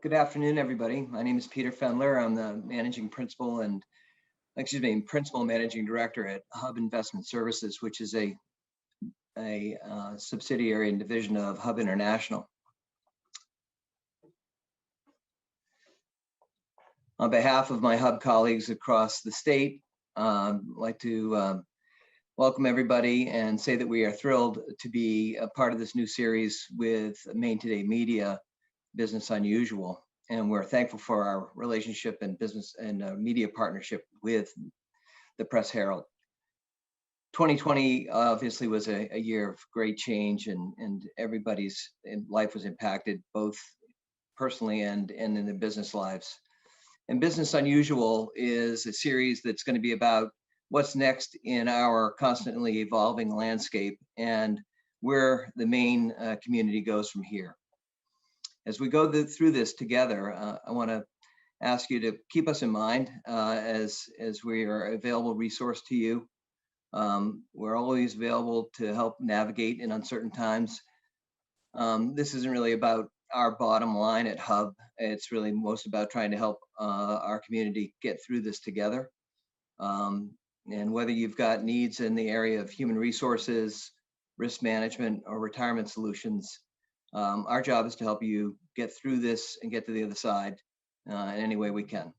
Good afternoon, everybody. My name is Peter Fendler. I'm the principal managing director at Hub Investment Services, which is a subsidiary and division of Hub International. On behalf of my Hub colleagues across the state, I'd like to welcome everybody and say that we are thrilled to be a part of this new series with Maine Today Media, Business Unusual. And we're thankful for our relationship and business and media partnership with the Press Herald. 2020 obviously was a year of great change, and everybody's life was impacted, both personally and in their business lives. And Business Unusual is a series that's going to be about what's next in our constantly evolving landscape and where the Maine community goes from here. As we go through this together, I want to ask you to keep us in mind as we are a available resource to you. We're always available to help navigate in uncertain times. This isn't really about our bottom line at Hub. It's really most about trying to help our community get through this together. And whether you've got needs in the area of human resources, risk management, or retirement solutions, our job is to help you get through this and get to the other side in any way we can.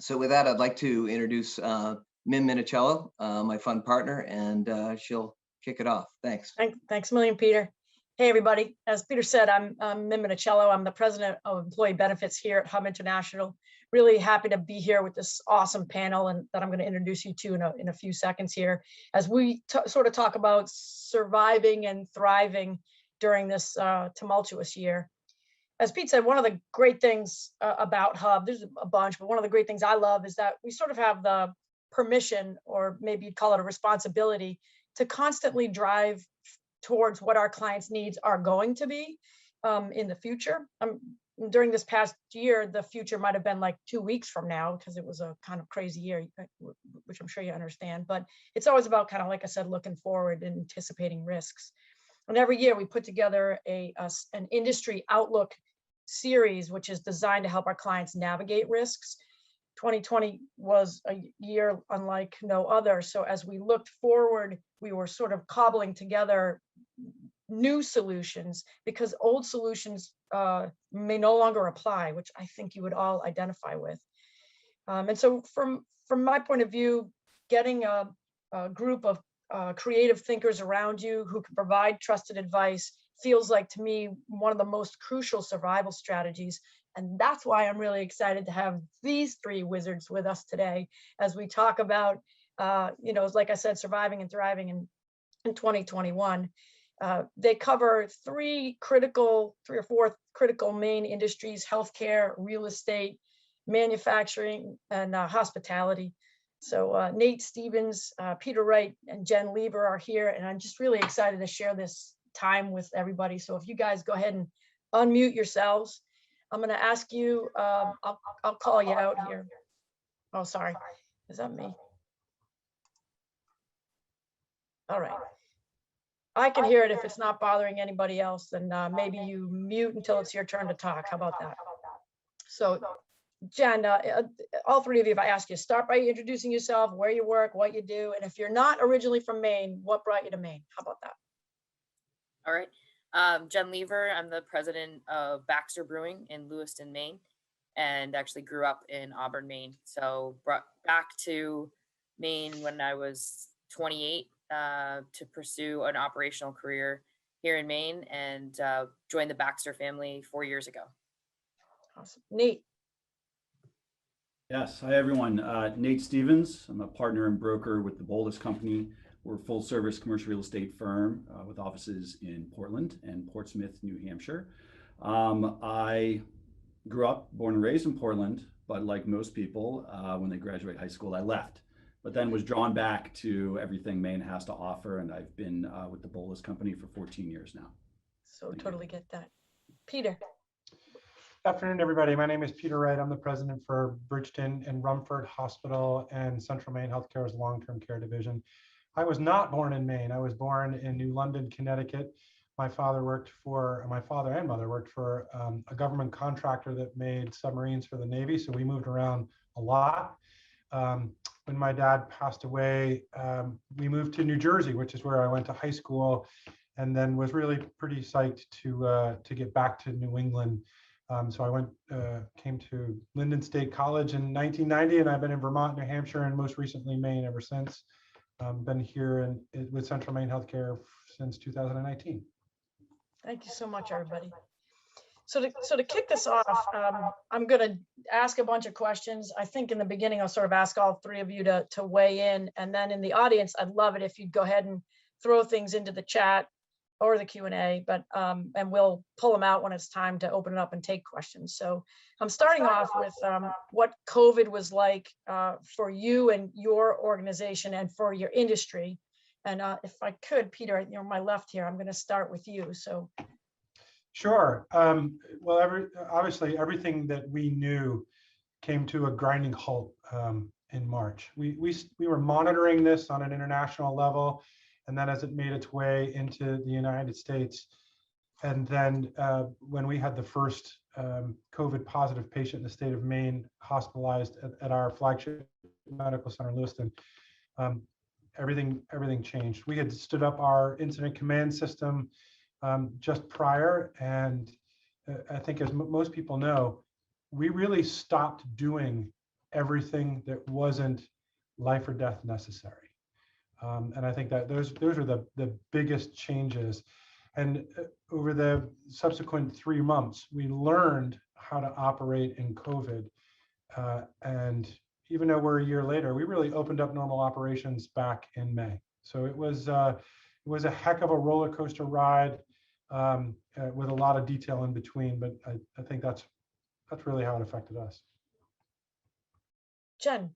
So with that, I'd like to introduce Mim Minichiello, my fund partner, and she'll kick it off. Thanks. Thanks a million, Peter. Hey, everybody. As Peter said, I'm Mim Minichiello. I'm the president of employee benefits here at Hub International. Really happy to be here with this awesome panel and that I'm going to introduce you to in a few seconds here as we sort of talk about surviving and thriving during this tumultuous year. As Pete said, one of the great things about Hub, there's a bunch, but one of the great things I love is that we sort of have the permission, or maybe you'd call it a responsibility, to constantly drive towards what our clients' needs are going to be in the future. During this past year, the future might have been like 2 weeks from now because it was a kind of crazy year, which I'm sure you understand. But it's always about kind of, like I said, looking forward and anticipating risks. And every year we put together an industry outlook series, which is designed to help our clients navigate risks. 2020 was a year unlike no other. So as we looked forward, we were sort of cobbling together new solutions because old solutions may no longer apply, which I think you would all identify with. And so from my point of view, getting a group of creative thinkers around you who can provide trusted advice feels like, to me, one of the most crucial survival strategies. And that's why I'm really excited to have these three wizards with us today as we talk about, like I said, surviving and thriving in 2021. They cover three or four critical Maine industries: healthcare, real estate, manufacturing, and hospitality. So Nate Stevens, Peter Wright, and Jen Lever are here, and I'm just really excited to share this time with everybody. So if you guys go ahead and unmute yourselves, I'm going to ask you, I'll call you out here. Oh, sorry. Is that me? All right. I can hear it. If it's not bothering anybody else, then maybe you mute until it's your turn to talk. How about that? So Jen, all three of you, if I ask you, start by introducing yourself, where you work, what you do, and if you're not originally from Maine, what brought you to Maine? How about that? All right. Jen Lever, I'm the president of Baxter Brewing in Lewiston, Maine, and actually grew up in Auburn, Maine. So brought back to Maine when I was 28 to pursue an operational career here in Maine, and joined the Baxter family 4 years ago. Awesome. Nate. Yes. Hi, everyone. Nate Stevens. I'm a partner and broker with the Bolus Company. We're a full-service commercial real estate firm with offices in Portland and Portsmouth, New Hampshire. I grew up, born and raised in Portland, but like most people, when they graduate high school, I left, but then was drawn back to everything Maine has to offer, and I've been with the Bolus Company for 14 years now. So totally get that. Peter. Afternoon, everybody. My name is Peter Wright. I'm the president for Bridgeton and Rumford Hospital and Central Maine Healthcare's long-term care division. I was not born in Maine. I was born in New London, Connecticut. my father and mother worked for a government contractor that made submarines for the Navy. So we moved around a lot. When my dad passed away, we moved to New Jersey, which is where I went to high school, and then was really pretty psyched to get back to New England. So I came to Linden State College in 1990, and I've been in Vermont, New Hampshire, and most recently Maine ever since. Been here with Central Maine Healthcare since 2019. Thank you so much, everybody. So to kick this off, I'm going to ask a bunch of questions. I think in the beginning, I'll sort of ask all three of you to weigh in. And then in the audience, I'd love it if you'd go ahead and throw things into the chat or the Q&A, and we'll pull them out when it's time to open it up and take questions. So I'm starting off with what COVID was like for you and your organization and for your industry. And if I could, Peter, my left here, I'm going to start with you. So. Sure. Well, obviously, everything that we knew came to a grinding halt in March. We were monitoring this on an international level, and then as it made its way into the United States, and then when we had the first COVID positive patient in the state of Maine hospitalized at our flagship medical center in Lewiston, everything changed. We had stood up our incident command system just prior, and I think as most people know, we really stopped doing everything that wasn't life or death necessary. And I think that those are the biggest changes. And over the subsequent 3 months, we learned how to operate in COVID. And even though we're a year later, we really opened up normal operations back in May. So it was a heck of a roller coaster ride with a lot of detail in between. But I think that's really how it affected us. Jen,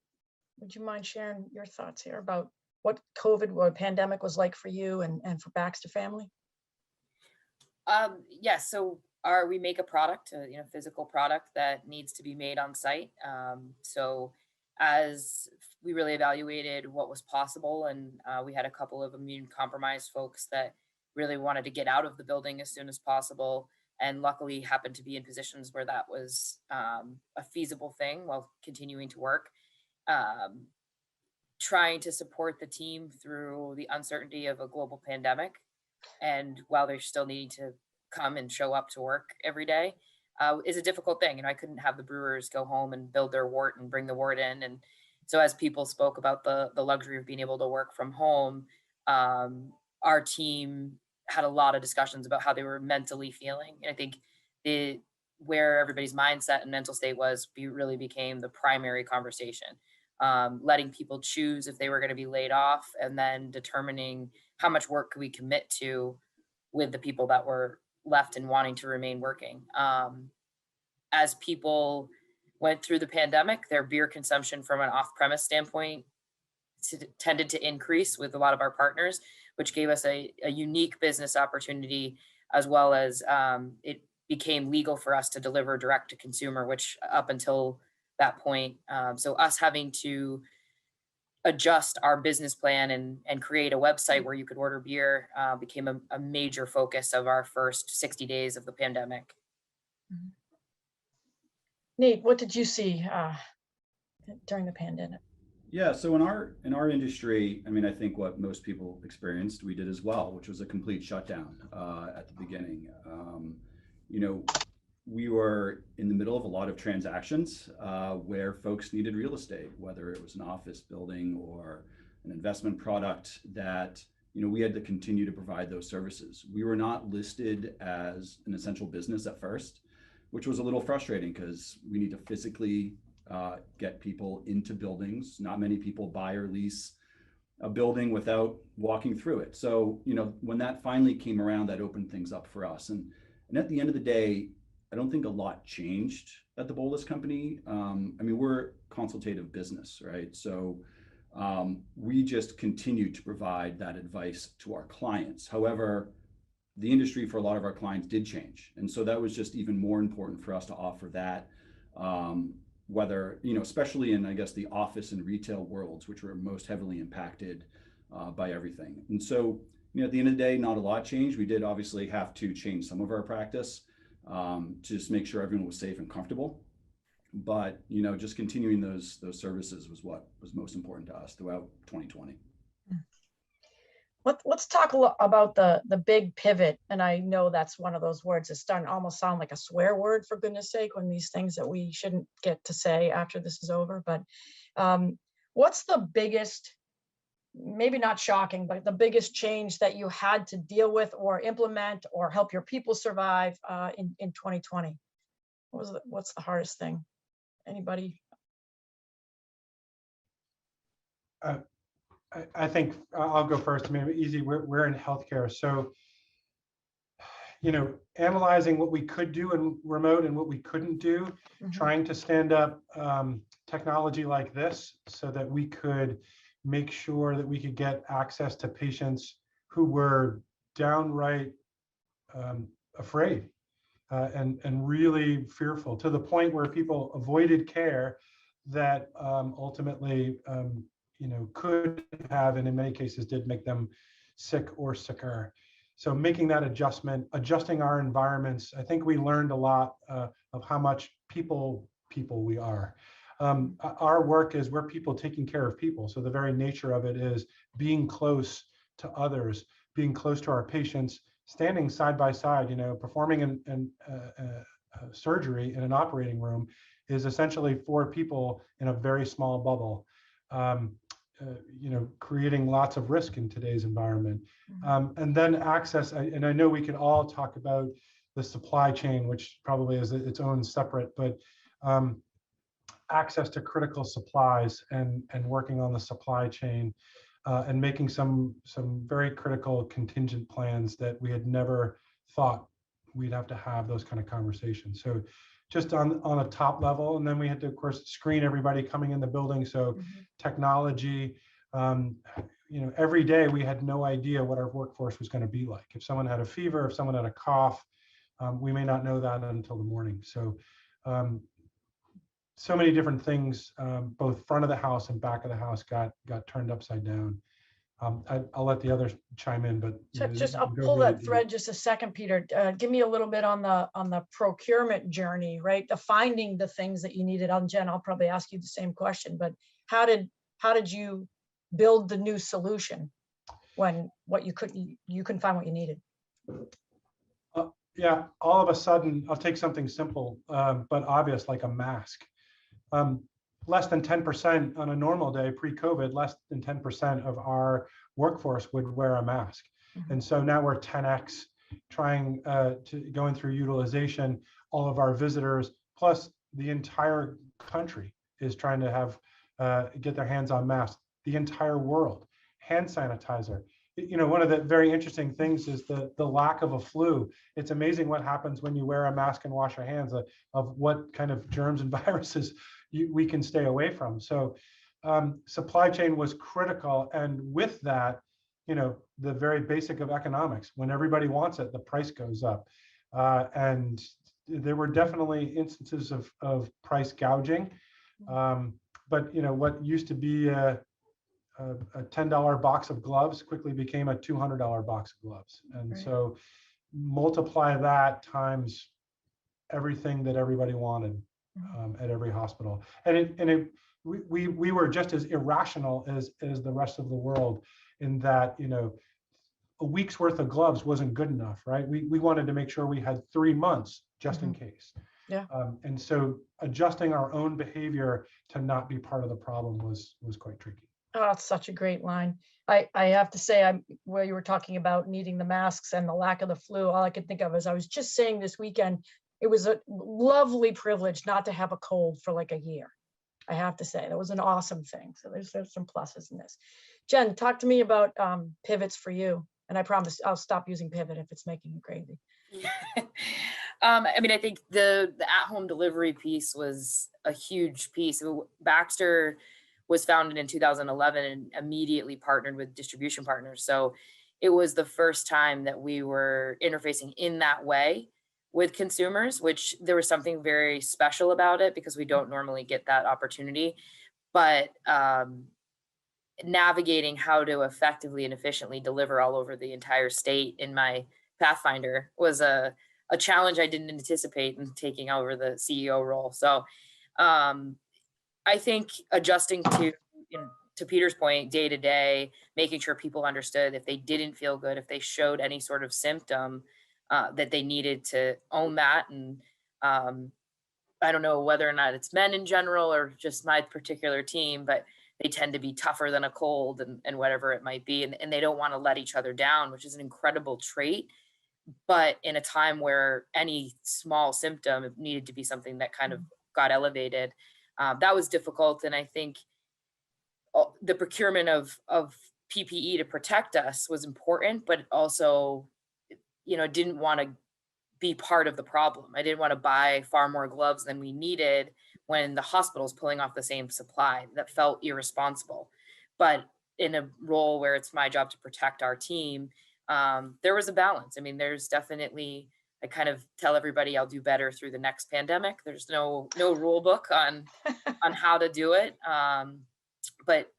would you mind sharing your thoughts here about what COVID or pandemic was like for you and for Baxter family? Yes. So we make a product, a physical product that needs to be made on site. So as we really evaluated what was possible, and we had a couple of immune compromised folks that really wanted to get out of the building as soon as possible, and luckily happened to be in positions where that was a feasible thing while continuing to work. Trying to support the team through the uncertainty of a global pandemic, and while they're still needing to come and show up to work every day, is a difficult thing. I couldn't have the brewers go home and build their wort and bring the wort in. And so as people spoke about the luxury of being able to work from home, our team had a lot of discussions about how they were mentally feeling. And I think where everybody's mindset and mental state really became the primary conversation. Letting people choose if they were going to be laid off, and then determining how much work could we commit to with the people that were left and wanting to remain working. As people went through the pandemic, their beer consumption from an off-premise standpoint tended to increase with a lot of our partners, which gave us a unique business opportunity, as well as it became legal for us to deliver direct to consumer, which up until that point. So us having to adjust our business plan and create a website where you could order beer became a major focus of our first 60 days of the pandemic. Nate, what did you see during the pandemic? Yeah, so in our industry, I think what most people experienced, we did as well, which was a complete shutdown at the beginning. We were in the middle of a lot of transactions where folks needed real estate, whether it was an office building or an investment product that, we had to continue to provide those services. We were not listed as an essential business at first, which was a little frustrating because we need to physically get people into buildings. Not many people buy or lease a building without walking through it. So, when that finally came around, that opened things up for us. And at the end of the day, I don't think a lot changed at the Bolus Company. We're a consultative business, right? So we just continue to provide that advice to our clients. However, the industry for a lot of our clients did change. And so that was just even more important for us to offer that, whether, especially in, I guess, the office and retail worlds, which were most heavily impacted by everything. And so, At the end of the day, not a lot changed. We did obviously have to change some of our practice to just make sure everyone was safe and comfortable. But just continuing those services was what was most important to us throughout 2020. Let's talk about the big pivot. And I know that's one of those words that's starting to almost sound like a swear word, for goodness sake, when these things that we shouldn't get to say after this is over. But what's the biggest, maybe not shocking, but the biggest change that you had to deal with or implement or help your people survive in 2020? What's the hardest thing? Anybody? I think I'll go first. I mean, easy. We're in healthcare, so analyzing what we could do in remote and what we couldn't do, trying to stand up technology like this so that we could make sure that we could get access to patients who were downright afraid and really fearful, to the point where people avoided care that ultimately could have, and in many cases did, make them sick or sicker. So making that adjustment, adjusting our environments, I think we learned a lot of how much people we are. Our work is, we're people taking care of people. So the very nature of it is being close to others, being close to our patients, standing side by side. Performing an surgery in an operating room is essentially 4 people in a very small bubble. Creating lots of risk in today's environment. And then access, and I know we could all talk about the supply chain, which probably is its own separate, but access to critical supplies and working on the supply chain and making some very critical contingent plans that we had never thought we'd have to have those kind of conversations. So just on a top level, and then we had to, of course, screen everybody coming in the building. So technology, every day we had no idea what our workforce was going to be like. If someone had a fever, if someone had a cough, we may not know that until the morning. So so many different things, both front of the house and back of the house got turned upside down. I'll let the others chime in, but I'll pull that thread just a second, Peter. Give me a little bit on the procurement journey, right? The finding the things that you needed. Jen, I'll probably ask you the same question, but how did you build the new solution when you couldn't find what you needed? Yeah, all of a sudden, I'll take something simple but obvious, like a mask. Less than 10% on a normal day pre-COVID, less than 10% of our workforce would wear a mask. And so now we're 10x trying going through utilization. All of our visitors, plus the entire country, is trying to have get their hands on masks. The entire world, hand sanitizer. One of the very interesting things is the lack of a flu. It's amazing what happens when you wear a mask and wash your hands, of what kind of germs and viruses we can stay away from. So supply chain was critical. And with that, the very basic of economics, when everybody wants it, the price goes up. And there were definitely instances of price gouging. But what used to be a $10 box of gloves quickly became a $200 box of gloves. And so multiply that times everything that everybody wanted at every hospital. And we were just as irrational as the rest of the world, in that, a week's worth of gloves wasn't good enough, right? We wanted to make sure we had 3 months just in case. Yeah. And so adjusting our own behavior to not be part of the problem was quite tricky. Oh, it's such a great line. I have to say, where you were talking about needing the masks and the lack of the flu, all I could think of is, I was just saying this weekend, it was a lovely privilege not to have a cold for like a year. I have to say, that was an awesome thing. So there's some pluses in this. Jen, talk to me about pivots for you. And I promise I'll stop using pivot if it's making you crazy. I think the at-home delivery piece was a huge piece. Baxter was founded in 2011 and immediately partnered with distribution partners. So it was the first time that we were interfacing in that way with consumers, which there was something very special about it because we don't normally get that opportunity. But navigating how to effectively and efficiently deliver all over the entire state in my Pathfinder was a challenge I didn't anticipate in taking over the CEO role. So um, I think adjusting to, to Peter's point, day to day, making sure people understood if they didn't feel good, if they showed any sort of symptom, that they needed to own that. And um, I don't know whether or not it's men in general or just my particular team, but they tend to be tougher than a cold and whatever it might be. And they don't want to let each other down, which is an incredible trait. But in a time where any small symptom needed to be something that kind of got elevated, that was difficult. And I think the procurement of PPE to protect us was important, but also, didn't want to be part of the problem. I didn't want to buy far more gloves than we needed when the hospital's pulling off the same supply. That felt irresponsible. But in a role where it's my job to protect our team, there was a balance. I mean, there's definitely, I kind of tell everybody I'll do better through the next pandemic. There's no rule book on how to do it. But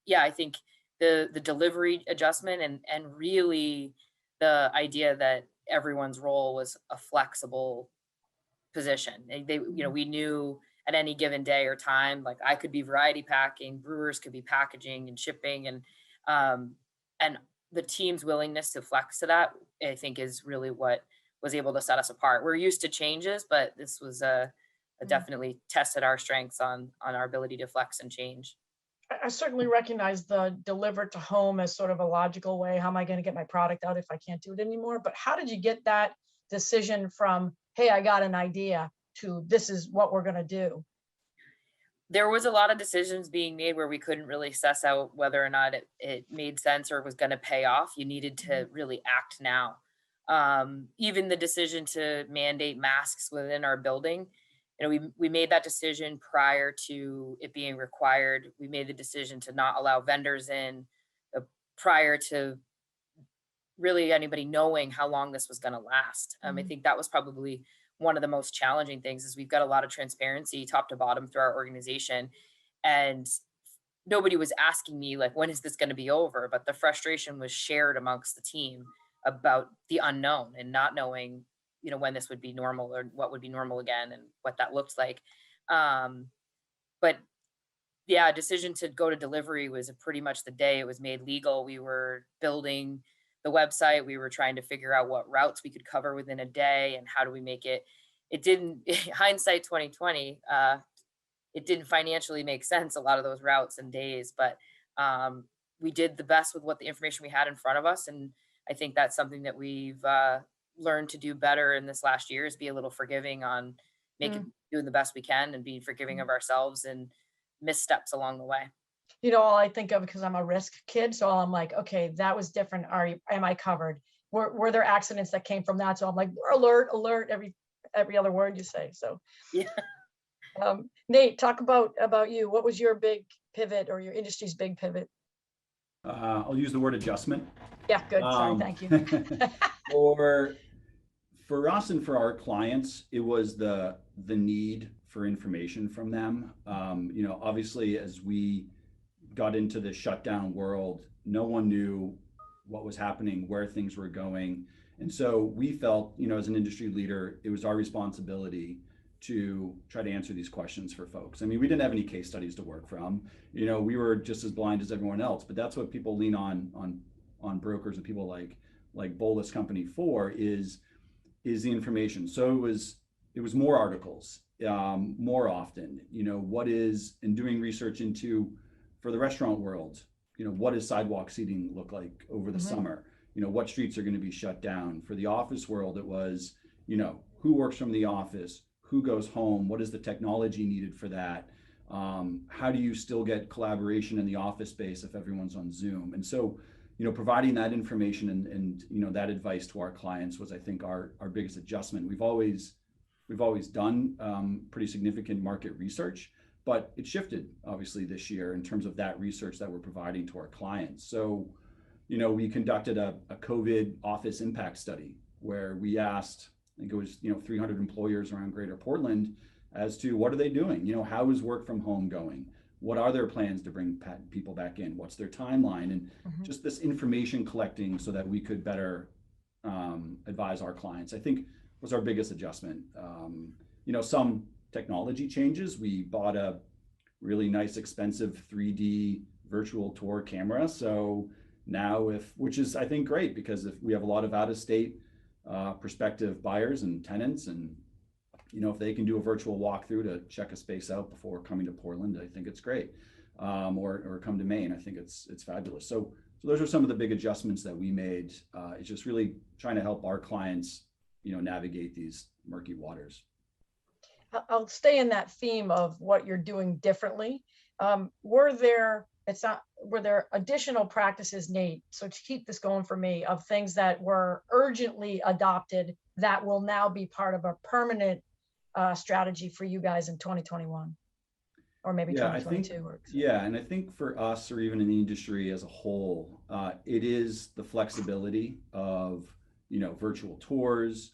yeah, I think the delivery adjustment and really the idea that everyone's role was a flexible position. We knew at any given day or time, like I could be variety packing, brewers could be packaging and shipping, and the team's willingness to flex to that, I think, is really what was able to set us apart. We're used to changes, but this was definitely tested our strengths on our ability to flex and change. I certainly recognize the deliver to home as sort of a logical way. How am I going to get my product out if I can't do it anymore? But how did you get that decision from, hey, I got an idea, to this is what we're going to do? There was a lot of decisions being made where we couldn't really suss out whether or not it made sense or was going to pay off. You needed to really act now. Even the decision to mandate masks within our building, we made that decision prior to it being required. We made the decision to not allow vendors in prior to really anybody knowing how long this was going to last. I think that was probably one of the most challenging things. Is we've got a lot of transparency top to bottom through our organization, and nobody was asking me like, when is this going to be over? But the frustration was shared amongst the team about the unknown and not knowing when this would be normal or what would be normal again and what that looked like. But yeah, decision to go to delivery was pretty much the day it was made legal. We were building the website. We were trying to figure out what routes we could cover within a day and how do we make it. It didn't, hindsight 2020, it didn't financially make sense, a lot of those routes and days, but we did the best with what the information we had in front of us. And I think that's something that we've learned to do better in this last year, is be a little forgiving on doing the best we can and being forgiving of ourselves and missteps along the way. All I think of, because I'm a risk kid, so I'm like, okay, that was different. Am I covered? Were there accidents that came from that? So I'm like, alert, every other word you say. So yeah. Nate, talk about you. What was your big pivot, or your industry's big pivot? I'll use the word adjustment. Yeah, good. Sorry, thank you. For us and for our clients, it was the need for information from them. Obviously, as we got into the shutdown world, no one knew what was happening, where things were going. And so we felt, as an industry leader, it was our responsibility to try to answer these questions for folks. I mean, we didn't have any case studies to work from. We were just as blind as everyone else, but that's what people lean on brokers and people like Bolus Company for, is the information. So it was more articles, more often, and doing research into, for the restaurant world, what does sidewalk seating look like over the summer? What streets are going to be shut down? For the office world, it was, who works from the office, who goes home, what is the technology needed for that? How do you still get collaboration in the office space if everyone's on Zoom? And so, providing that information and that advice to our clients was, I think, our biggest adjustment. We've always done pretty significant market research, but it shifted obviously this year in terms of that research that we're providing to our clients. So, we conducted a COVID office impact study where we asked, I think it was 300 employers around Greater Portland as to what are they doing? How is work from home going? what are their plans to bring people back in? What's their timeline? And just this information collecting so that we could better advise our clients, I think was our biggest adjustment. Some technology changes. We bought a really nice, expensive 3D virtual tour camera. So now which is, I think, great, because if we have a lot of out-of-state prospective buyers and tenants, and if they can do a virtual walkthrough to check a space out before coming to Portland, I think it's great. Or come to Maine, I think it's fabulous. So those are some of the big adjustments that we made. It's just really trying to help our clients, navigate these murky waters. I'll stay in that theme of what you're doing differently. Were there additional practices, Nate, so to keep this going for me, of things that were urgently adopted that will now be part of a permanent strategy for you guys in 2021? Or maybe 2022. And I think for us, or even in the industry as a whole, it is the flexibility of, virtual tours,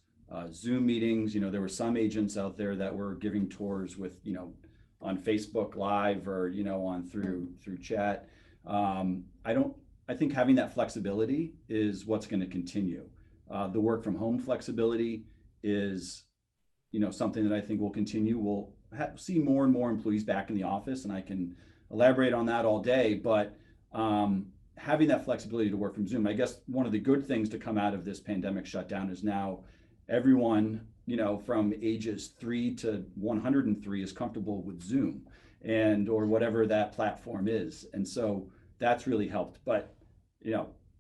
Zoom meetings. There were some agents out there that were giving tours with, on Facebook Live or, on through chat. I think having that flexibility is what's going to continue. The work from home flexibility is, something that I think will continue. We'll see more and more employees back in the office, and I can elaborate on that all day, but having that flexibility to work from Zoom. I guess one of the good things to come out of this pandemic shutdown is now everyone, from ages 3 to 103 is comfortable with Zoom or whatever that platform is. And so that's really helped. But,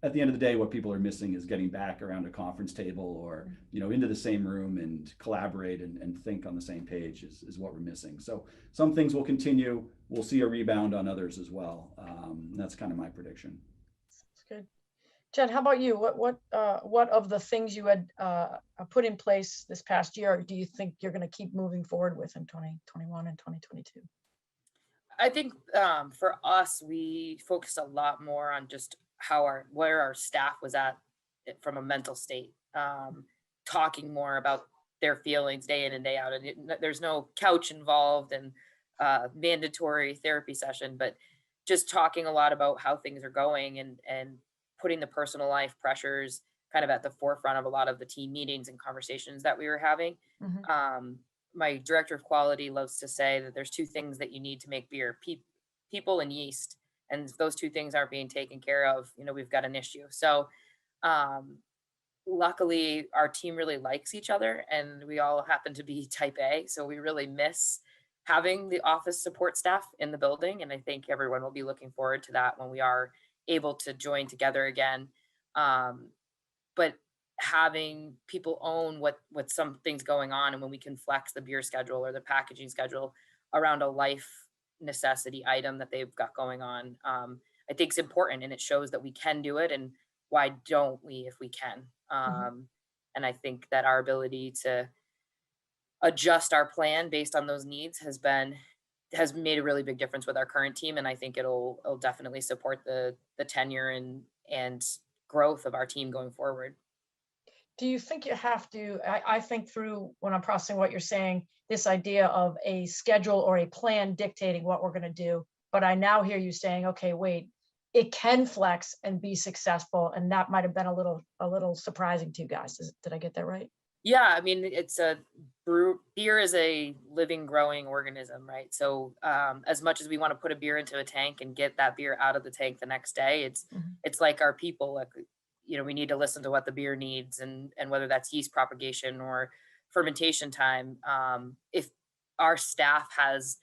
at the end of the day, what people are missing is getting back around a conference table or, into the same room and collaborate and think on the same page is what we're missing. So some things will continue. We'll see a rebound on others as well. That's kind of my prediction. That's good. Jen, how about you? What of the things you had put in place this past year do you think you're going to keep moving forward with in 2021 and 2022? I think for us, we focused a lot more on just where our staff was at from a mental state, talking more about their feelings day in and day out. And there's no couch involved and mandatory therapy session, but just talking a lot about how things are going and putting the personal life pressures kind of at the forefront of a lot of the team meetings and conversations that we were having. My director of quality loves to say that there's 2 things that you need to make beer, people and yeast. And if those 2 things aren't being taken care of, we've got an issue. So luckily our team really likes each other, and we all happen to be type A. So we really miss having the office support staff in the building. And I think everyone will be looking forward to that when we are able to join together again. But having people own what something's going on, and when we can flex the beer schedule or the packaging schedule around a life necessity item that they've got going on, I think is important, and it shows that we can do it. And why don't we if we can? And I think that our ability to adjust our plan based on those needs has made a really big difference with our current team. And I think it'll definitely support the tenure and growth of our team going forward. Do you think you have to, I think through when I'm processing what you're saying, this idea of a schedule or a plan dictating what we're going to do, but I now hear you saying, okay, wait, it can flex and be successful. And that might've been a little surprising to you guys. Did I get that right? Yeah, I mean, beer is a living, growing organism, right? So as much as we want to put a beer into a tank and get that beer out of the tank the next day, it's like our people. Like, we need to listen to what the beer needs and whether that's yeast propagation or fermentation time. If our staff has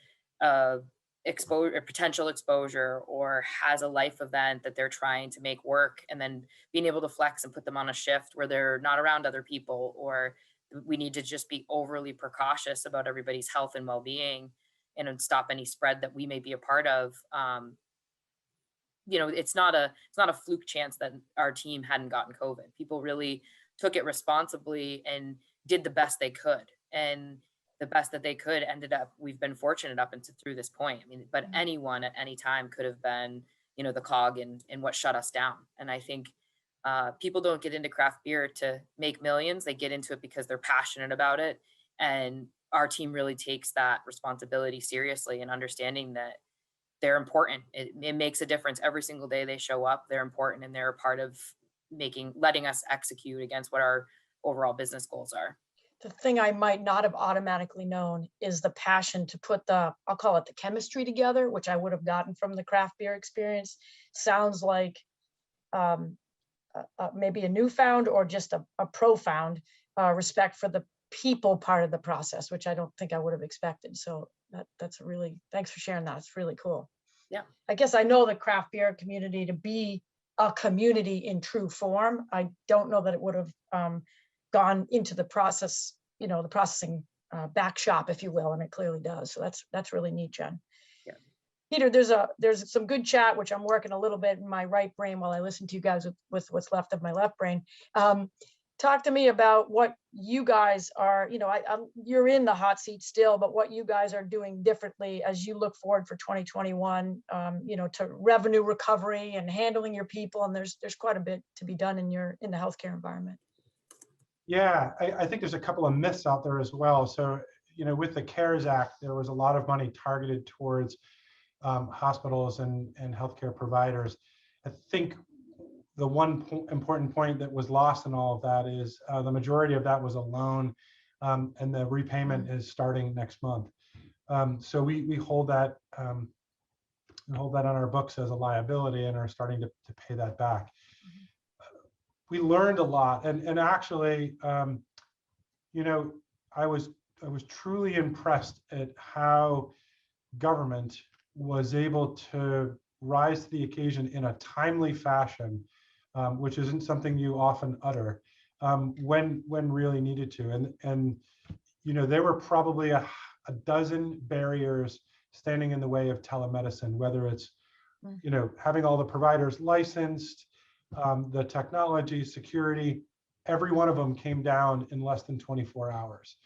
potential exposure or has a life event that they're trying to make work, and then being able to flex and put them on a shift where they're not around other people, or we need to just be overly precautious about everybody's health and well-being and stop any spread that we may be a part of. It's not a fluke chance that our team hadn't gotten COVID. People really took it responsibly and did the best they could. And the best that they could we've been fortunate up into through this point. I mean, but anyone at any time could have been, the cog in what shut us down. And I think people don't get into craft beer to make millions. They get into it because they're passionate about it. And our team really takes that responsibility seriously, and understanding that they're important. It makes a difference every single day they show up. They're important, and they're a part of letting us execute against what our overall business goals are. The thing I might not have automatically known is the passion to put I'll call it the chemistry together, which I would have gotten from the craft beer experience. Sounds like maybe a newfound or just a profound respect for the people part of the process, which I don't think I would have expected. So that's really, thanks for sharing that. It's really cool. Yeah. I guess I know the craft beer community to be a community in true form. I don't know that it would have gone into the process, the processing back shop, if you will, and it clearly does. So that's really neat, Jen. Yeah. Peter, there's some good chat, which I'm working a little bit in my right brain while I listen to you guys with what's left of my left brain. Talk to me about what you guys are, you're in the hot seat still, but what you guys are doing differently as you look forward for 2021, to revenue recovery and handling your people. And there's quite a bit to be done in the healthcare environment. Yeah, I think there's a couple of myths out there as well. So, with the CARES Act, there was a lot of money targeted towards hospitals and healthcare providers. I think the one important point that was lost in all of that is the majority of that was a loan, and the repayment is starting next month. So we hold that on our books as a liability and are starting to pay that back. We learned a lot, and actually, I was truly impressed at how government was able to rise to the occasion in a timely fashion, which isn't something you often utter, when really needed to. And there were probably a dozen barriers standing in the way of telemedicine, whether it's having all the providers licensed, the technology, security. Every one of them came down in less than 24 hours.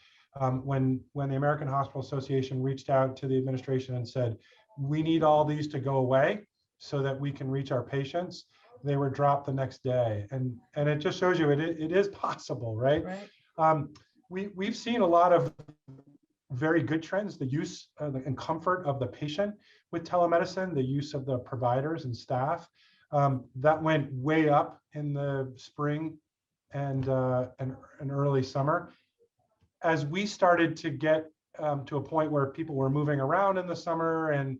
When the American Hospital Association reached out to the administration and said, we need all these to go away so that we can reach our patients, they were dropped the next day. And it just shows you it is possible, right? We've seen a lot of very good trends, the use and comfort of the patient with telemedicine, the use of the providers and staff. That went way up in the spring and early summer. As we started to get to a point where people were moving around in the summer and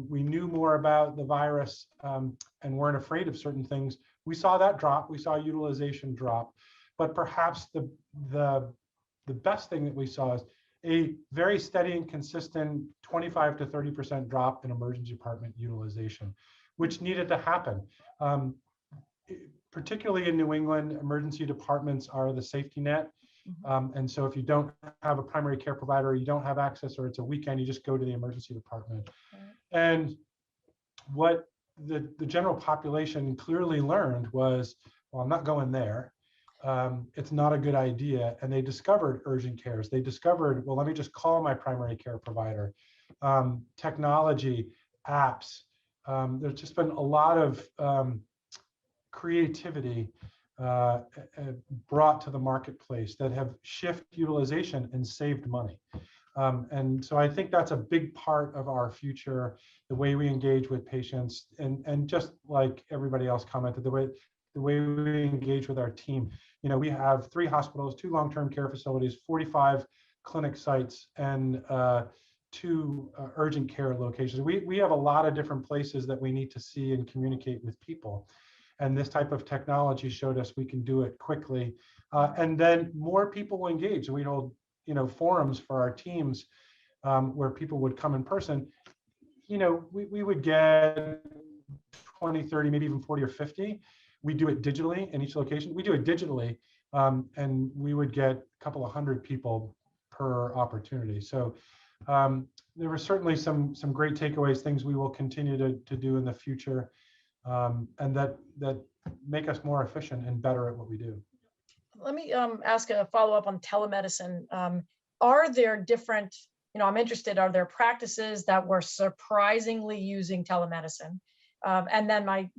we knew more about the virus and weren't afraid of certain things, we saw that drop. We saw utilization drop. But perhaps the best thing that we saw is a very steady and consistent 25 to 30% drop in emergency department utilization, which needed to happen. Particularly in New England, emergency departments are the safety net. And so if you don't have a primary care provider, or you don't have access, or it's a weekend, you just go to the emergency department. And what the general population clearly learned was, well, I'm not going there. It's not a good idea. And they discovered urgent cares. They discovered, well, let me just call my primary care provider. Technology, apps. There's just been a lot of creativity brought to the marketplace that have shifted utilization and saved money. And so I think that's a big part of our future, the way we engage with patients, and just like everybody else commented, the way we engage with our team. We have 3 hospitals, 2 long-term care facilities, 45 clinic sites, and 2 urgent care locations. We have a lot of different places that we need to see and communicate with people. And this type of technology showed us we can do it quickly. And then more people will engage. We hold, forums for our teams where people would come in person. We would get 20, 30, maybe even 40 or 50. We do it digitally in each location. We do it digitally, and we would get a couple of hundred people per opportunity. So there were certainly some great takeaways, things we will continue to do in the future, and that make us more efficient and better at what we do. Let me ask a follow-up on telemedicine. Are there different, I'm interested, are there practices that were surprisingly using telemedicine? And then my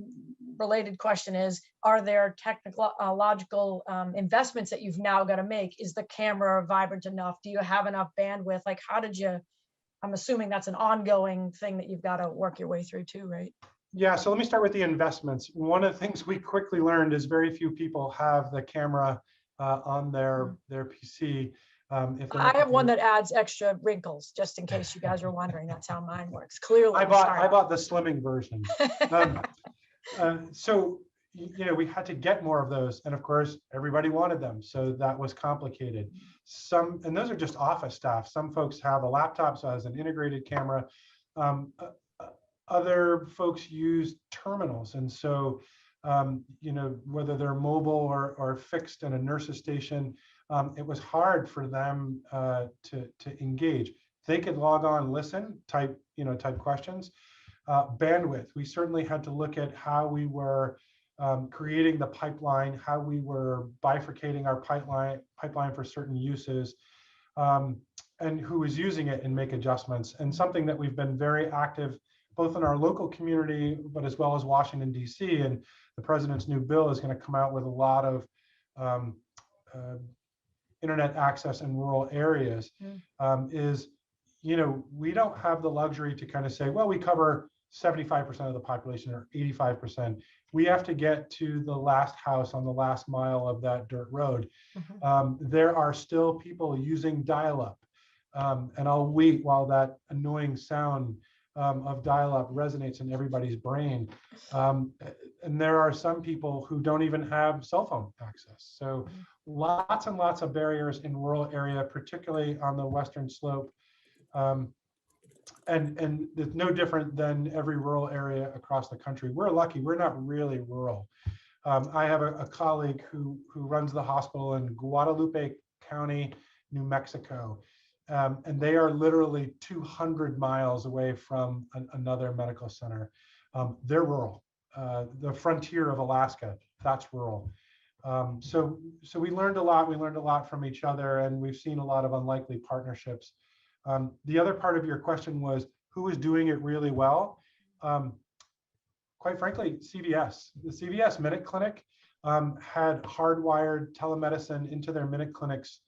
related question is, are there technological investments that you've now got to make? Is the camera vibrant enough? Do you have enough bandwidth? Like, how did you I'm assuming that's an ongoing thing that you've got to work your way through too, right? Yeah, so let me start with the investments. One of the things we quickly learned is very few people have the camera on their PC. If they're- I have one that adds extra wrinkles, just in case you guys are wondering. That's how mine works. Clearly, I sorry. bought the slimming version. So you know, we had to get more of those, and of course everybody wanted them, so that was complicated. And those are just office staff. Some folks have a laptop, so it has an integrated camera. Other folks use terminals, and so you know, whether they're mobile or fixed in a nurse's station, it was hard for them to engage. They could log on, listen, type questions. Bandwidth, we certainly had to look at how we were creating the pipeline, how we were bifurcating our pipeline for certain uses, and who was using it, and make adjustments. And something that we've been very active both in our local community, but as well as Washington, D.C. And the president's new bill is going to come out with a lot of internet access in rural areas. Is, you know, we don't have the luxury to kind of say, well, we cover 75% of the population or 85%. We have to get to the last house on the last mile of that dirt road. There are still people using dial-up. And I'll wait while that annoying sound of dial-up resonates in everybody's brain. And there are some people who don't even have cell phone access. So lots and lots of barriers in rural area, particularly on the Western slope. And it's no different than every rural area across the country. We're lucky, we're not really rural. I have a colleague who runs the hospital in Guadalupe County, New Mexico. And they are literally 200 miles away from another medical center. They're rural. The frontier of Alaska, that's rural. So we learned a lot. We learned a lot from each other, and we've seen a lot of unlikely partnerships. The other part of your question was who was doing it really well? Quite frankly, CVS. The CVS Minute Clinic had hardwired telemedicine into their Minute Clinics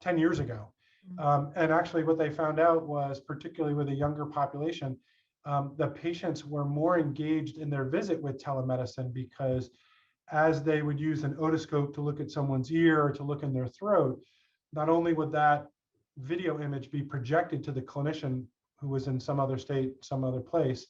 10 years ago. And actually what they found out was, particularly with a younger population, the patients were more engaged in their visit with telemedicine, because as they would use an otoscope to look at someone's ear or to look in their throat, not only would that video image be projected to the clinician who was in some other state, some other place,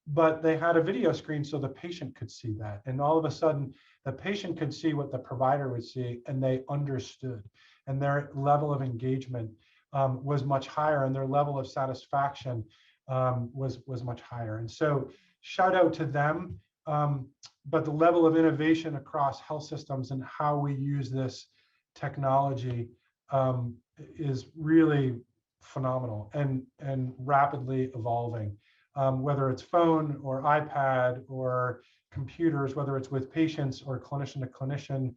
but they had a video screen so the patient could see that. And all of a sudden, the patient could see what the provider would see, and they understood. And their level of engagement was much higher, and their level of satisfaction was much higher. And so shout out to them. But the level of innovation across health systems and how we use this technology is really phenomenal and rapidly evolving. Whether it's phone or iPad or computers, whether it's with patients or clinician to clinician,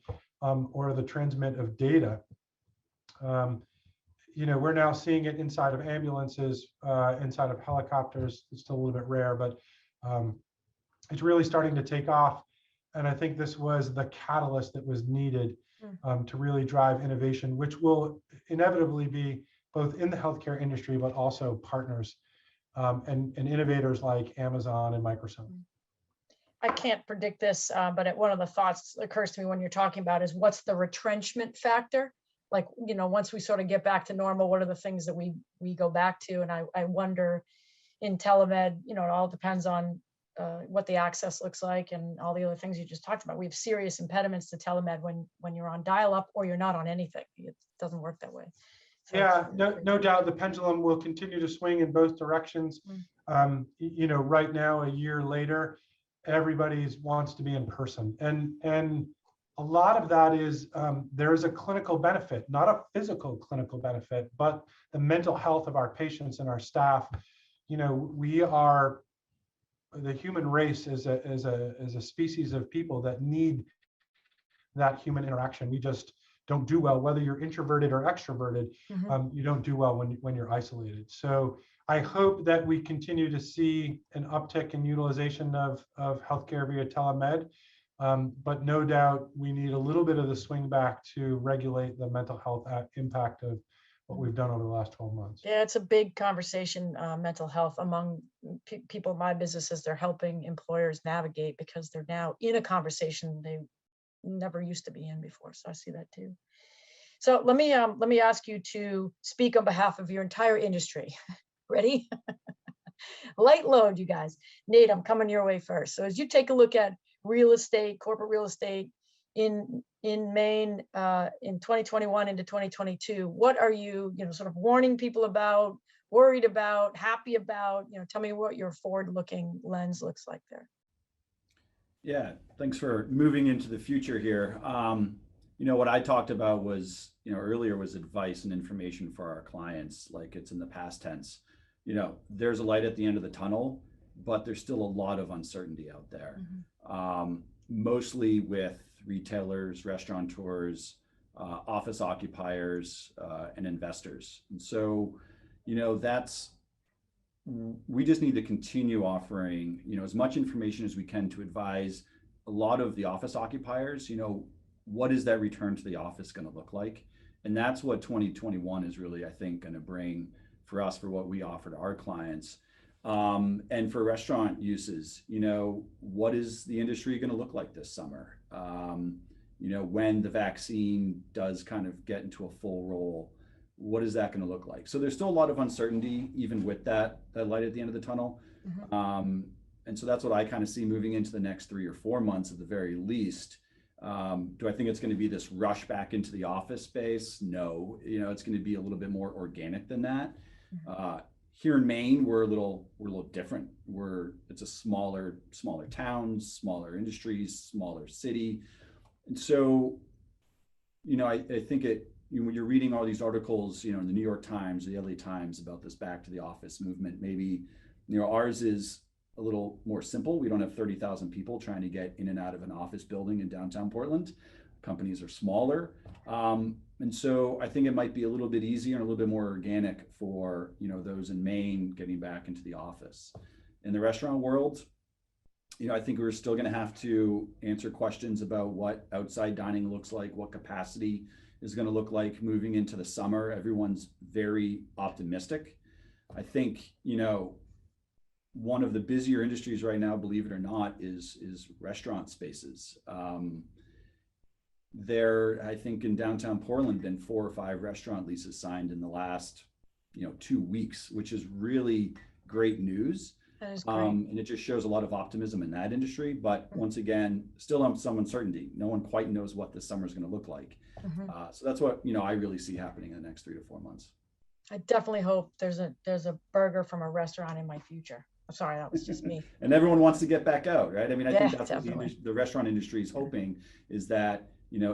or the transmit of data. You know, we're now seeing it inside of ambulances, inside of helicopters. It's still a little bit rare, but it's really starting to take off. And I think this was the catalyst that was needed to really drive innovation, which will inevitably be both in the healthcare industry, but also partners and innovators like Amazon and Microsoft. I can't predict this, but one of the thoughts that occurs to me when you're talking about is what's the retrenchment factor? Like, you know, once we sort of get back to normal, what are the things that we go back to? And I wonder in telemed, you know, it all depends on what the access looks like and all the other things you just talked about. We have serious impediments to telemed when you're on dial-up or you're not on anything. It doesn't work that way. So yeah, no doubt the pendulum will continue to swing in both directions. You know, right now, a year later, everybody wants to be in person. And a lot of that is there is a clinical benefit, not a physical clinical benefit, but the mental health of our patients and our staff. You know, we are, the human race is a species of people that need that human interaction. We just don't do well, whether you're introverted or extroverted. You don't do well when you're isolated. So I hope that we continue to see an uptick in utilization of healthcare via telemed. But no doubt we need a little bit of the swing back to regulate the mental health impact what we've done over the last 12 months. Yeah, it's a big conversation, mental health among people in my business as they're helping employers navigate, because they're now in a conversation they never used to be in before. So I see that too. So let me ask you to speak on behalf of your entire industry. Ready? Light load, you guys. Nate, I'm coming your way first. So as you take a look at real estate, corporate real estate in Maine in 2021 into 2022, what are you, sort of warning people about, worried about, happy about? Tell me what your forward-looking lens looks like there. Yeah, thanks for moving into the future here. What I talked about was, earlier was advice and information for our clients, like it's in the past tense. There's a light at the end of the tunnel, but there's still a lot of uncertainty out there. Mostly with retailers, restaurateurs, office occupiers, and investors. And so, we just need to continue offering, as much information as we can to advise a lot of the office occupiers, what is that return to the office going to look like? And that's what 2021 is really, I think, going to bring for us, for what we offer to our clients. And for restaurant uses, what is the industry going to look like this summer? When the vaccine does kind of get into a full roll, what is that going to look like? So there's still a lot of uncertainty, even with that light at the end of the tunnel. And so that's what I kind of see moving into the next 3 or 4 months at the very least. Do I think it's going to be this rush back into the office space? No, it's going to be a little bit more organic than that. Here in Maine, we're a little different. It's a smaller towns, smaller industries, smaller city. And so, I think when you're reading all these articles, in the New York Times, the LA Times about this back to the office movement, maybe, ours is a little more simple. We don't have 30,000 people trying to get in and out of an office building in downtown Portland. Companies are smaller. And so I think it might be a little bit easier and a little bit more organic for, those in Maine getting back into the office. In the restaurant world, I think we're still going to have to answer questions about what outside dining looks like, what capacity is going to look like moving into the summer. Everyone's very optimistic. I think, one of the busier industries right now, believe it or not, is restaurant spaces. There, I think in downtown Portland, been 4 or 5 restaurant leases signed in the last, 2 weeks, which is really great news. That is great. And it just shows a lot of optimism in that industry. But once again, still some uncertainty. No one quite knows what this summer is going to look like. So that's what, I really see happening in the next 3 to 4 months. I definitely hope there's a burger from a restaurant in my future. I'm sorry, that was just me. And everyone wants to get back out, right? I mean, I think that's definitely what the restaurant industry is hoping, is that,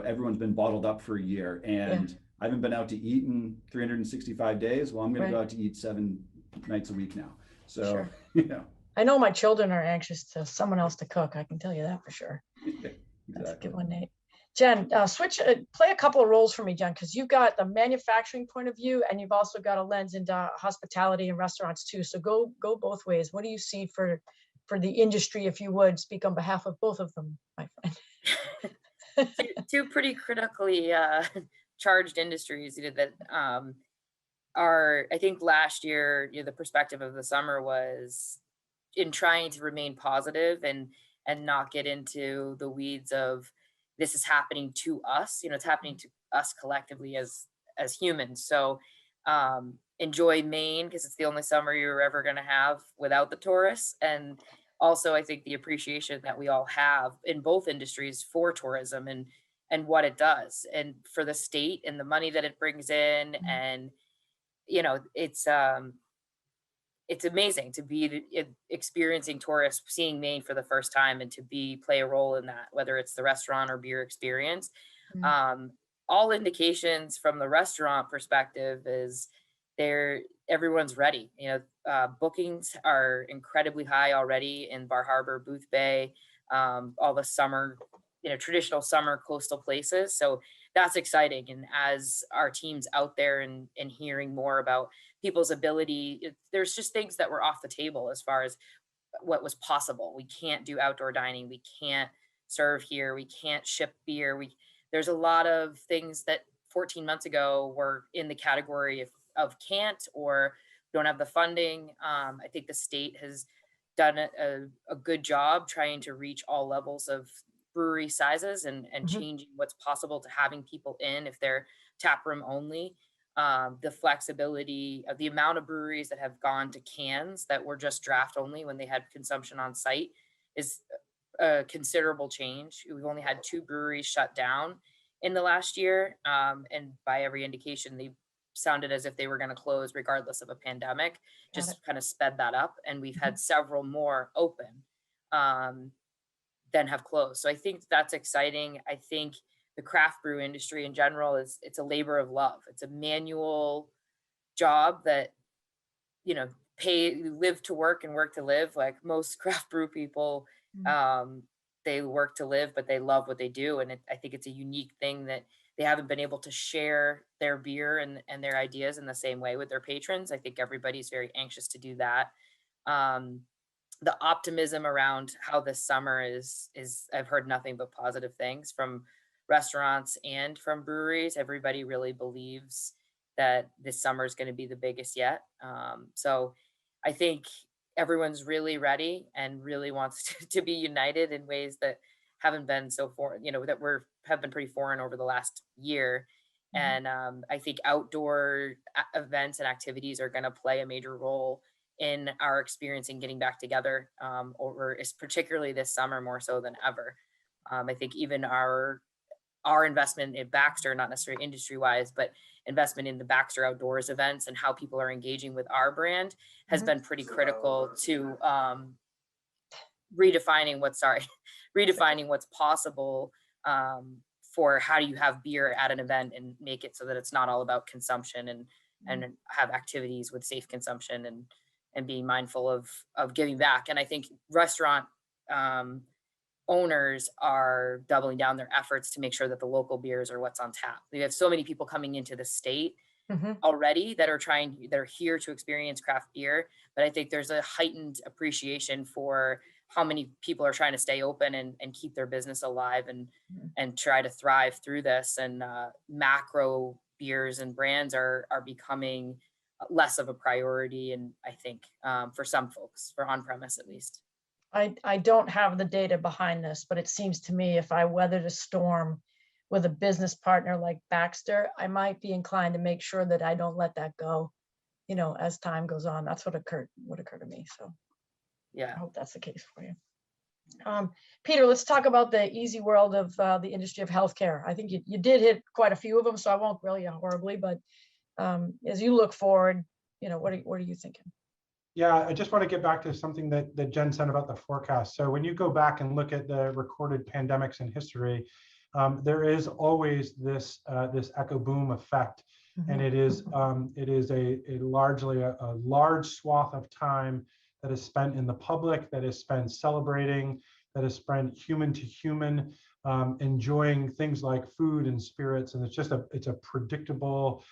everyone's been bottled up for a year and I haven't been out to eat in 365 days. Well, I'm going to go out to eat 7 nights a week now. So, I know my children are anxious to someone else to cook. I can tell you that for sure. Exactly. That's a good one, Nate. Jen, play a couple of roles for me, Jen, because you've got the manufacturing point of view and you've also got a lens into hospitality and restaurants too. So go both ways. What do you see for the industry, if you would speak on behalf of both of them, my friend? Two pretty critically charged industries that are, I think last year, the perspective of the summer was in trying to remain positive and not get into the weeds of this is happening to us. It's happening to us collectively as humans. So enjoy Maine, because it's the only summer you're ever going to have without the tourists. And also, I think the appreciation that we all have in both industries for tourism and what it does, and for the state and the money that it brings in. And, it's amazing to be experiencing tourists, seeing Maine for the first time, and to play a role in that, whether it's the restaurant or beer experience. All indications from the restaurant perspective is everyone's ready. Bookings are incredibly high already in Bar Harbor, Booth Bay, all the summer, traditional summer coastal places. So that's exciting. And as our team's out there and hearing more about people's ability, there's just things that were off the table as far as what was possible. We can't do outdoor dining. We can't serve here. We can't ship beer. There's a lot of things that 14 months ago were in the category of can't or don't have the funding. I think the state has done a good job trying to reach all levels of brewery sizes and Mhm. changing what's possible to having people in if they're tap room only. The flexibility of the amount of breweries that have gone to cans that were just draft only when they had consumption on site is a considerable change. We've only had 2 breweries shut down in the last year. And by every indication, they sounded as if they were going to close regardless of a pandemic, Got it. just kind of sped that up. And we've had Mhm. several more open than have closed. So I think that's exciting. I think the craft brew industry in general it's a labor of love. It's a manual job that, live to work and work to live. Like most craft brew people, Mhm. they work to live, but they love what they do. And I think it's a unique thing that they haven't been able to share their beer and their ideas in the same way with their patrons. I think everybody's very anxious to do that. Um, the optimism around how this summer is I've heard nothing but positive things from restaurants and from breweries. Everybody really believes that this summer is going to be the biggest yet. So I think everyone's really ready and really wants to be united in ways that haven't been so foreign, that have been pretty foreign over the last year. Mhm. And I think outdoor events and activities are going to play a major role in our experience in getting back together, particularly this summer more so than ever. I think even our investment in Baxter, not necessarily industry wise, but investment in the Baxter outdoors events and how people are engaging with our brand has Mhm. been pretty critical to redefining redefining what's possible, for how do you have beer at an event and make it so that it's not all about consumption and have activities with safe consumption and being mindful of giving back. And I think restaurant owners are doubling down their efforts to make sure that the local beers are what's on tap. We have so many people coming into the state Mhm. already that are here to experience craft beer, but I think there's a heightened appreciation for how many people are trying to stay open and keep their business alive and try to thrive through this. And macro beers and brands are becoming less of a priority, and I think for some folks, for on premise at least. I don't have the data behind this, but it seems to me if I weathered a storm with a business partner like Baxter, I might be inclined to make sure that I don't let that go, as time goes on. That's what occurred to me. So Yeah. I hope that's the case for you. Peter, let's talk about the easy world of the industry of healthcare. I think you did hit quite a few of them, so I won't grill you horribly, but as you look forward, what are you thinking? Yeah, I just want to get back to something that Jen said about the forecast. So when you go back and look at the recorded pandemics in history, there is always this echo boom effect, and it is a largely a large swath of time that is spent in the public, that is spent celebrating, that is spent human to human, enjoying things like food and spirits, and it's a predictable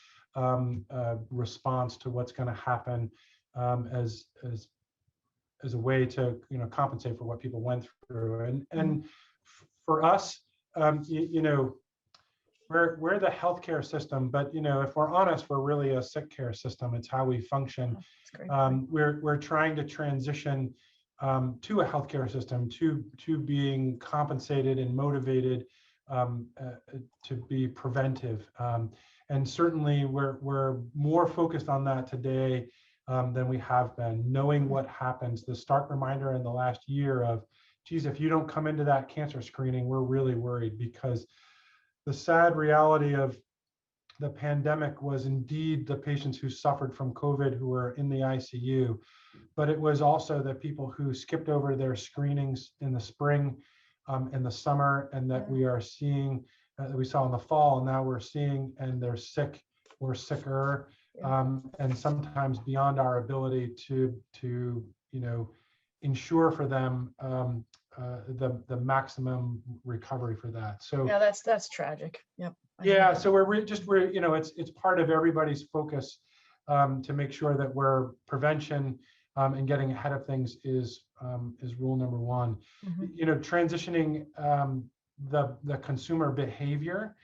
response to what's going to happen. As a way to compensate for what people went through, and for us, we're the healthcare system, but if we're honest, we're really a sick care system. It's how we function. That's great. We're trying to transition to a healthcare system, to being compensated and motivated to be preventive, and certainly we're more focused on that today than we have been, knowing what happens. The stark reminder in the last year of, geez, if you don't come into that cancer screening, we're really worried, because the sad reality of the pandemic was indeed the patients who suffered from COVID who were in the ICU, but it was also the people who skipped over their screenings in the spring and the summer, and that we are seeing, that we saw in the fall, and now we're seeing, and they're sick or sicker. And sometimes beyond our ability to ensure for them the maximum recovery for that. So yeah, that's tragic. Yep. Yeah, so we're it's part of everybody's focus to make sure that we're prevention and getting ahead of things is rule number one. Transitioning the consumer behavior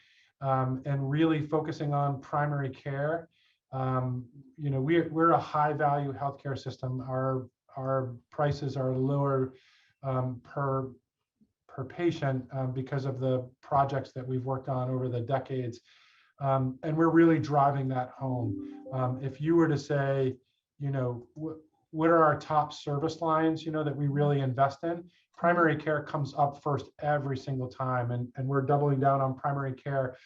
and really focusing on primary care. We're a high value healthcare system. Our prices are lower per patient because of the projects that we've worked on over the decades. And we're really driving that home. If you were to say, what are our top service lines, that we really invest in? Primary care comes up first every single time. And we're doubling down on primary care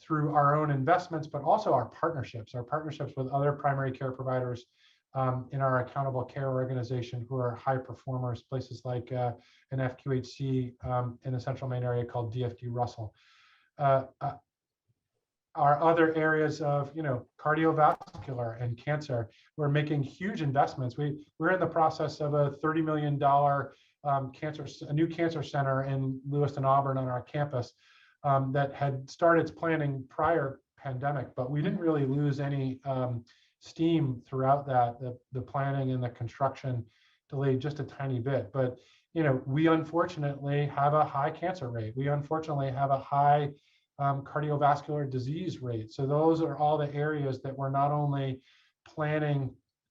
through our own investments, but also our partnerships with other primary care providers in our accountable care organization who are high performers, places like an FQHC in the Central Maine area called DFD Russell. Our other areas of, cardiovascular and cancer, we're making huge investments. We're in the process of a $30 million a new cancer center in Lewiston, Auburn on our campus that had started its planning prior pandemic, but we didn't really lose any steam throughout that. The planning and the construction delayed just a tiny bit, but we unfortunately have a high cancer rate. We unfortunately have a high cardiovascular disease rate. So those are all the areas that we're not only planning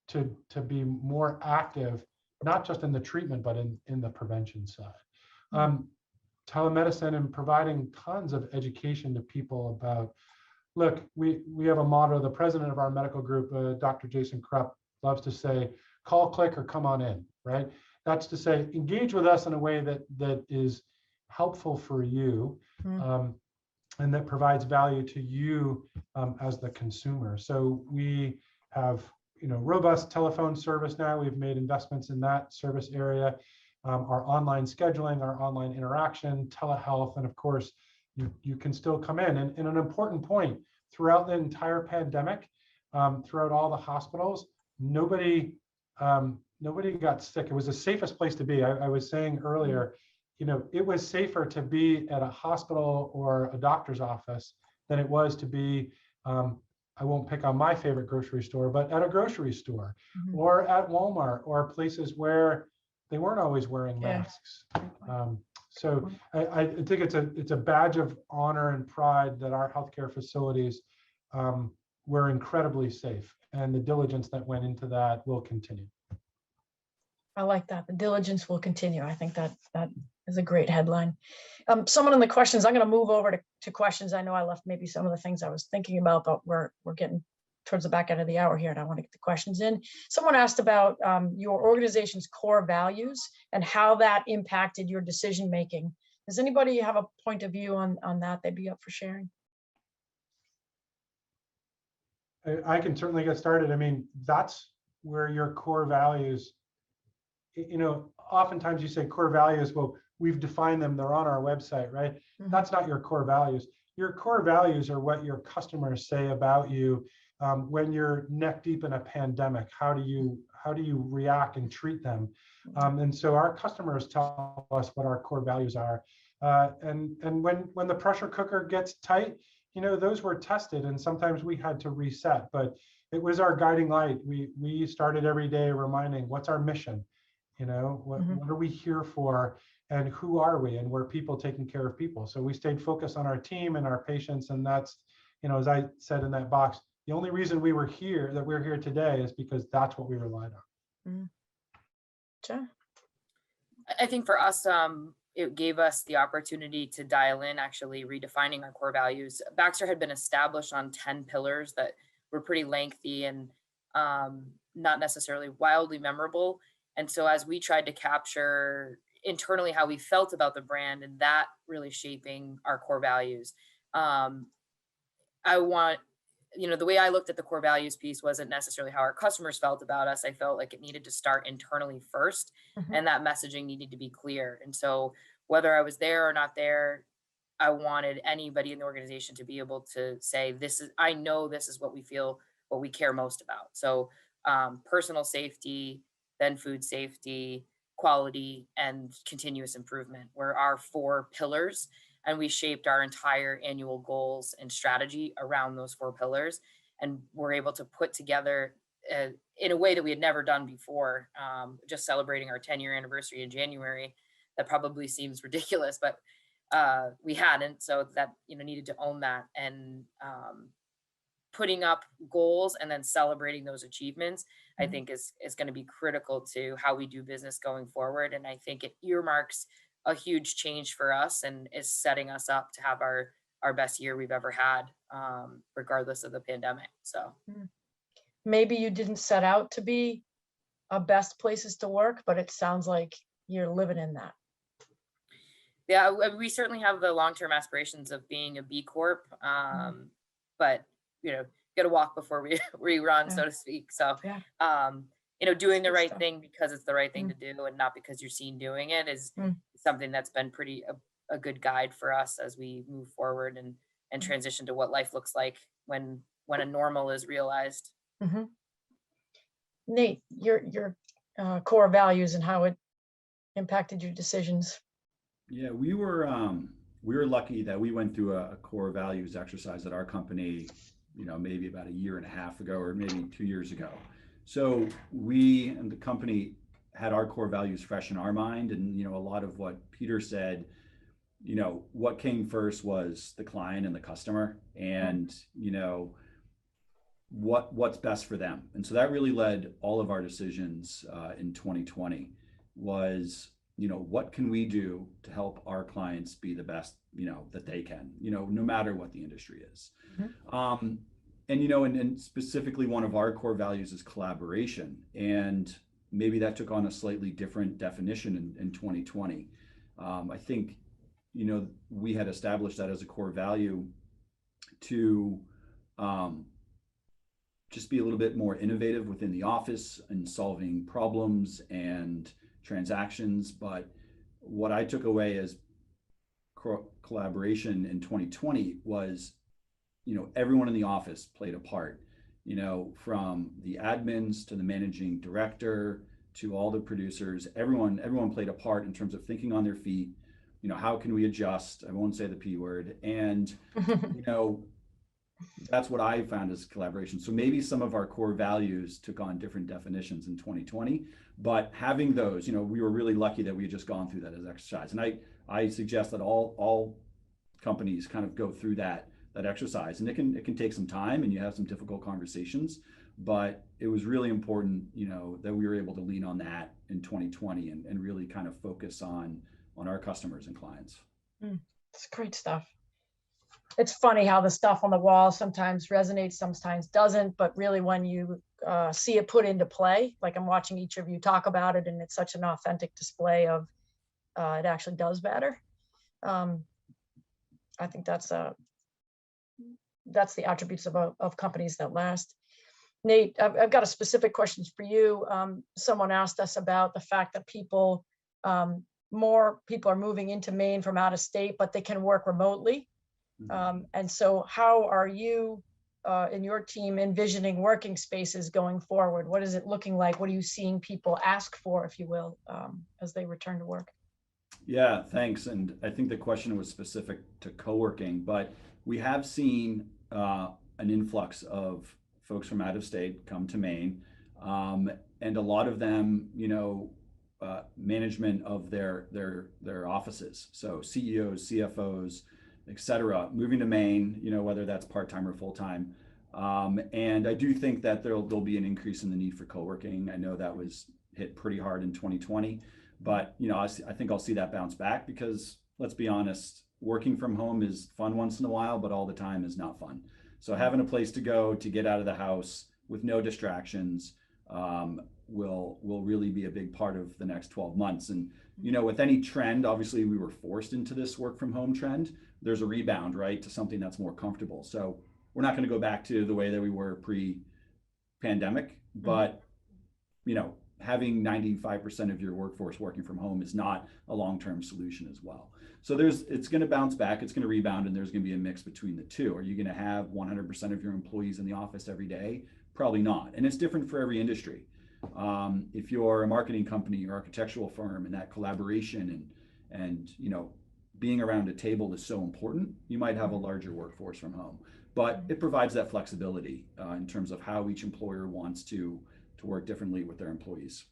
to be more active, not just in the treatment, but in the prevention side. Telemedicine and providing tons of education to people about, look, we have a motto. The president of our medical group, Dr. Jason Krupp, loves to say, call, click, or come on in, right? That's to say, engage with us in a way that is helpful for you. And that provides value to you as the consumer. So we have, robust telephone service now. We've made investments in that service area, our online scheduling, our online interaction, telehealth, and of course, you can still come in. And an important point, throughout the entire pandemic, throughout all the hospitals, nobody got sick. It was the safest place to be. I was saying earlier, it was safer to be at a hospital or a doctor's office than it was to be, I won't pick on my favorite grocery store, but at a grocery store or at Walmart or places where they weren't always wearing masks. So I think it's a badge of honor and pride that our healthcare facilities were incredibly safe, and the diligence that went into that will continue. I like that. The diligence will continue. I think that is a great headline. Someone in the questions, I'm going to move over to questions. I know I left maybe some of the things I was thinking about, but we're getting towards the back end of the hour here, and I want to get the questions in. Someone asked about your organization's core values and how that impacted your decision making. Does anybody have a point of view on that? They'd be up for sharing. I can certainly get started. I mean, that's where your core values, oftentimes you say core values, well, we've defined them, they're on our website, right? That's not your core values. Your core values are what your customers say about you when you're neck deep in a pandemic. How do you react and treat them? And so our customers tell us what our core values are. And when the pressure cooker gets tight, those were tested, and sometimes we had to reset, but it was our guiding light. We started every day reminding, what's our mission? What are we here for, and who are we, and we're people taking care of people. So we stayed focused on our team and our patients, and that's, as I said in that box, the only reason we're here today is because that's what we relied on. Sure. I think for us, it gave us the opportunity to dial in, actually redefining our core values. Baxter had been established on 10 pillars that were pretty lengthy and not necessarily wildly memorable. And so as we tried to capture internally how we felt about the brand, and that really shaping our core values, the way I looked at the core values piece wasn't necessarily how our customers felt about us. I felt like it needed to start internally first, and that messaging needed to be clear. And so whether I was there or not there, I wanted anybody in the organization to be able to say, I know this is what we feel, what we care most about. So personal safety, then food safety, quality, and continuous improvement were our 4 pillars. And we shaped our entire annual goals and strategy around those 4 pillars. And we're able to put together in a way that we had never done before, just celebrating our 10-year anniversary in January. That probably seems ridiculous, but we hadn't, so that, needed to own that, and putting up goals and then celebrating those achievements, I think is going to be critical to how we do business going forward. And I think it earmarks a huge change for us and is setting us up to have our best year we've ever had, regardless of the pandemic. So Maybe you didn't set out to be a best places to work, but it sounds like you're living in that. yeah, we certainly have the long-term aspirations of being a B Corp, but got to walk before we run, so to speak. So, Yeah. doing the Good right stuff. thing because it's the right thing to do, and not because you're seen doing it, is something that's been pretty a good guide for us as we move forward and transition to what life looks like when a normal is realized. Nate, your core values and how it impacted your decisions. Yeah, we were lucky that we went through a core values exercise at our company, maybe about a year and a half ago, or maybe 2 years ago. So we and the company had our core values fresh in our mind, and a lot of what Peter said, what came first was the client and the customer, and what's best for them. And so that really led all of our decisions in 2020 was, what can we do to help our clients be the best, that they can, no matter what the industry is. And specifically one of our core values is collaboration. And maybe that took on a slightly different definition in 2020. I think, we had established that as a core value to just be a little bit more innovative within the office and solving problems and transactions. But what I took away as collaboration in 2020 was, everyone in the office played a part, from the admins to the managing director to all the producers. Everyone played a part in terms of thinking on their feet. How can we adjust? I won't say the P word. And, that's what I found as collaboration. So maybe some of our core values took on different definitions in 2020, but having those, we were really lucky that we had just gone through that as exercise. And I suggest that all companies kind of go through that exercise, and it can take some time and you have some difficult conversations, but it was really important, that we were able to lean on that in 2020 and really kind of focus on our customers and clients. It's great stuff. It's funny how the stuff on the wall sometimes resonates, sometimes doesn't, but really when you see it put into play, like I'm watching each of you talk about it, and it's such an authentic display of it actually does matter. I think that's the attributes of companies that last. Nate, I've got a specific questions for you. Someone asked us about the fact that more people are moving into Maine from out of state, but they can work remotely. And so how are you and your team envisioning working spaces going forward? What is it looking like? What are you seeing people ask for, if you will, as they return to work? Yeah, thanks. And I think the question was specific to co-working, but we have seen an influx of folks from out of state come to Maine, and a lot of them, management of their offices. So CEOs, CFOs, et cetera, moving to Maine, whether that's part-time or full-time. And I do think that there'll be an increase in the need for co-working. I know that was hit pretty hard in 2020, but I think I'll see that bounce back, because let's be honest, working from home is fun once in a while, but all the time is not fun. So having a place to go to get out of the house with no distractions will really be a big part of the next 12 months. And with any trend, obviously we were forced into this work from home trend. There's a rebound, right, to something that's more comfortable. So we're not going to go back to the way that we were pre-pandemic, but having 95% of your workforce working from home is not a long-term solution as well. So it's going to bounce back, it's going to rebound, and there's going to be a mix between the two. Are you going to have 100% of your employees in the office every day? Probably not. And it's different for every industry. If you're a marketing company or architectural firm, and that collaboration and being around a table is so important, you might have a larger workforce from home. But it provides that flexibility in terms of how each employer wants to work differently with their employees.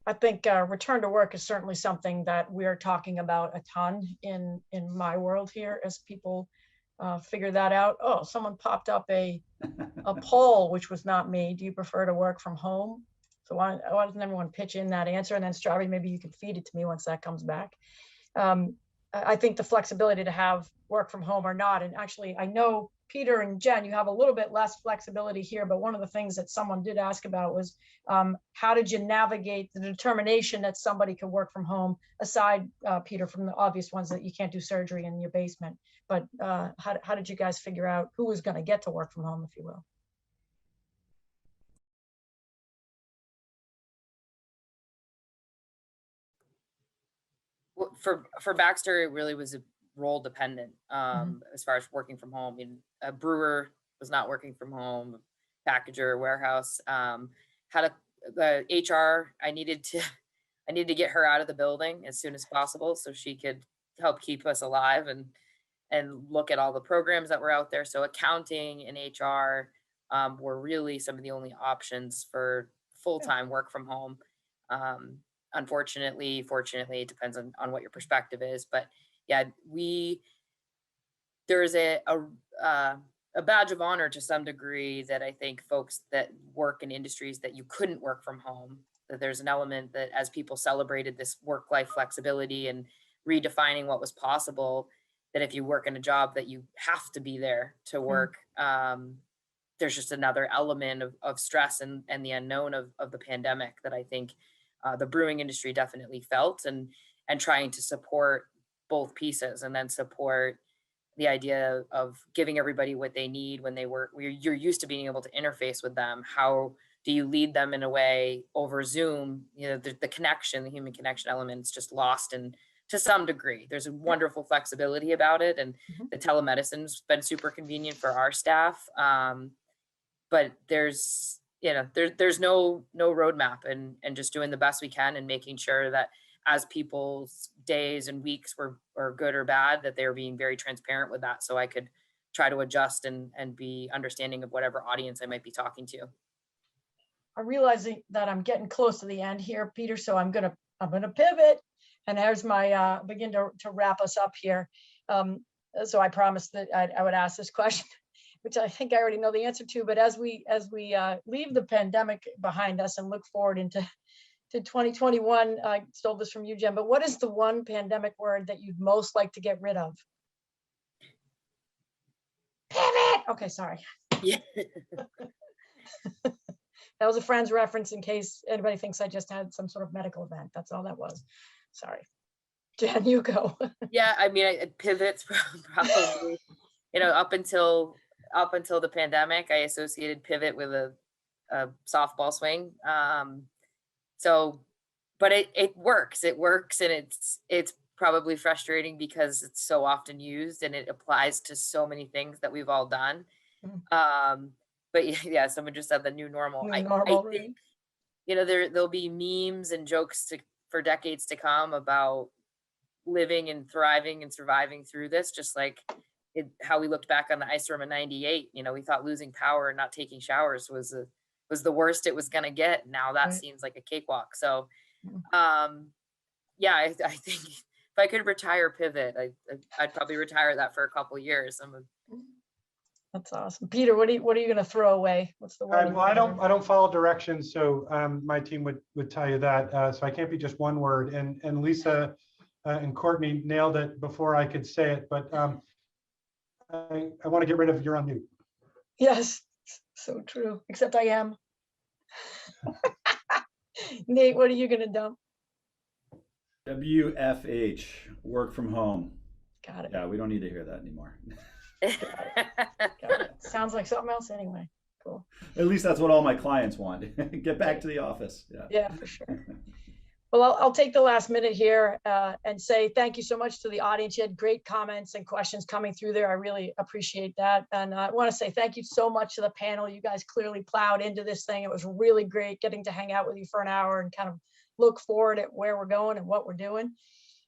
I think return to work is certainly something that we're talking about a ton in my world here as people figure that out. Oh, someone popped up a poll, which was not me. Do you prefer to work from home? So why doesn't everyone pitch in that answer? And then Strawberry, maybe you can feed it to me once that comes back. I think the flexibility to have work from home or not, and actually I know Peter and Jen, you have a little bit less flexibility here, but one of the things that someone did ask about was how did you navigate the determination that somebody could work from home, aside, Peter, from the obvious ones that you can't do surgery in your basement, but how did you guys figure out who was going to get to work from home, if you will? Well, for Baxter, it really was a role dependent as far as working from home. I mean, a brewer was not working from home, packager, warehouse. Had the HR, I needed to get her out of the building as soon as possible so she could help keep us alive and look at all the programs that were out there. So accounting and HR were really some of the only options for full-time work from home. Unfortunately, fortunately, it depends on what your perspective is, but yeah, there's a badge of honor to some degree that I think folks that work in industries that you couldn't work from home, that there's an element that as people celebrated this work-life flexibility and redefining what was possible, that if you work in a job that you have to be there to work, there's just another element of stress and the unknown of the pandemic that I think the brewing industry definitely felt, and trying to support both pieces, and then support the idea of giving everybody what they need when they work. You're used to being able to interface with them. How do you lead them in a way over Zoom? You know, the connection, the human connection element is just lost, and to some degree, there's a wonderful flexibility about it, and the telemedicine's been super convenient for our staff. But there's no roadmap, and just doing the best we can and making sure that as people's days and weeks were good or bad, that they were being very transparent with that, so I could try to adjust and be understanding of whatever audience I might be talking to. I'm realizing that I'm getting close to the end here, Peter, so I'm gonna pivot, and there's my begin to wrap us up here. So I promised that I would ask this question, which I think I already know the answer to, but as we leave the pandemic behind us and look forward into 2021, I stole this from you, Jen, but what is the one pandemic word that you'd most like to get rid of? Pivot. Okay, sorry. Yeah. That was a Friends reference in case anybody thinks I just had some sort of medical event. That's all that was. Sorry. Jen, you go. Yeah, I mean, pivot's probably, up until the pandemic, I associated pivot with a softball swing. So, but it works, and it's probably frustrating because it's so often used and it applies to so many things that we've all done. But yeah, someone just said the new normal. I think, there'll be memes and jokes for decades to come about living and thriving and surviving through this, just like how we looked back on the ice storm in '98. We thought losing power and not taking showers was the worst it was going to get. Now that seems like a cakewalk. So yeah, I think if I could retire pivot, I'd probably retire that for a couple of years. That's awesome. Peter, what are you going to throw away? What's the word? Well, I don't follow directions, so my team would tell you that. So I can't be just one word. And Lisa and Courtney nailed it before I could say it. But I want to get rid of you're on mute. Yes, so true. Except I am. Nate, what are you going to dump? WFH, work from home. Got it. Yeah, we don't need to hear that anymore. Got it. Sounds like something else anyway. Cool. At least that's what all my clients want. Get back to the office. Yeah, for sure. Well, I'll take the last minute here and say thank you so much to the audience. You had great comments and questions coming through there. I really appreciate that. And I want to say thank you so much to the panel. You guys clearly plowed into this thing. It was really great getting to hang out with you for an hour and kind of look forward at where we're going and what we're doing.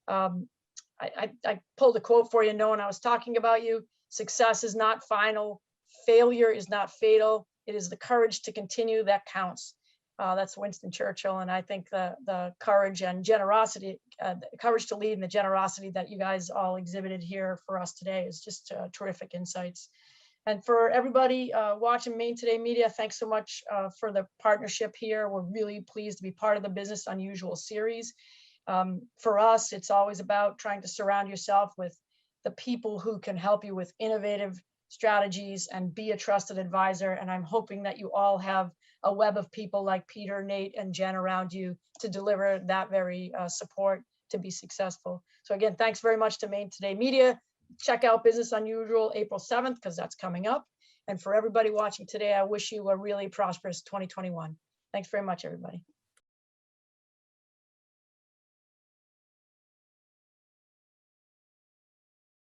I pulled a quote for you, knowing I was talking about you. Success is not final. Failure is not fatal. It is the courage to continue that counts. That's Winston Churchill. And I think the courage and generosity, the courage to lead and the generosity that you guys all exhibited here for us today is just terrific insights. And for everybody watching Maine Today Media, thanks so much for the partnership here. We're really pleased to be part of the Business Unusual series. For us, it's always about trying to surround yourself with the people who can help you with innovative strategies and be a trusted advisor. And I'm hoping that you all have a web of people like Peter, Nate, and Jen around you to deliver that very support to be successful. So again, thanks very much to Maine Today Media. Check out Business Unusual April 7th, because that's coming up. And for everybody watching today, I wish you a really prosperous 2021. Thanks very much, everybody.